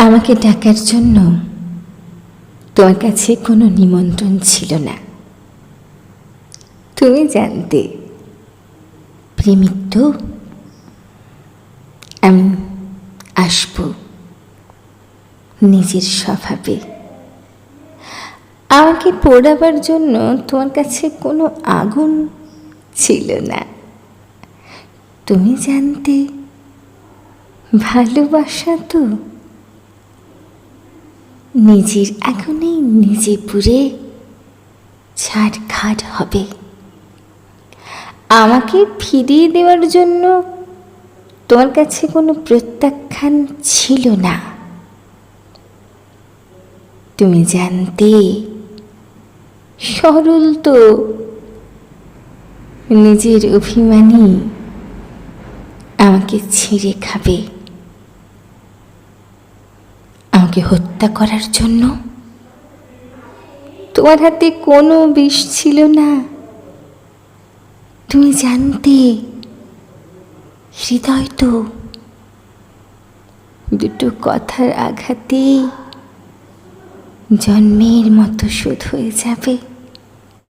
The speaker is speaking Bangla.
আমাকে ডাকার জন্য তোমার কাছে কোনো নিমন্ত্রণ ছিল না। তুমি জানতে প্রেমিক তো, আমি আসব নিজের স্বভাবে। আমাকে পোড়াবার জন্য তোমার কাছে কোনো আগুন ছিল না। তুমি জানতে ভালোবাসা তো নিজের আগুনেই নিজে পুড়ে ছাড়খাড় হবে। আমাকে ফিরিয়ে দেওয়ার জন্য তোমার কাছে কোনো প্রত্যাখ্যান ছিল না। তুমি জানতে সরল তো, নিজের অভিমানী আমাকে ছিঁড়ে খাবে। আমাকে হত্যা করার জন্য তোমার হাতে কোনো বিষ ছিল না। তুমি জানতে হৃদয় তো দুটো কথার আঘাতেই জন্মের মতো শোধ হয়ে যাবে।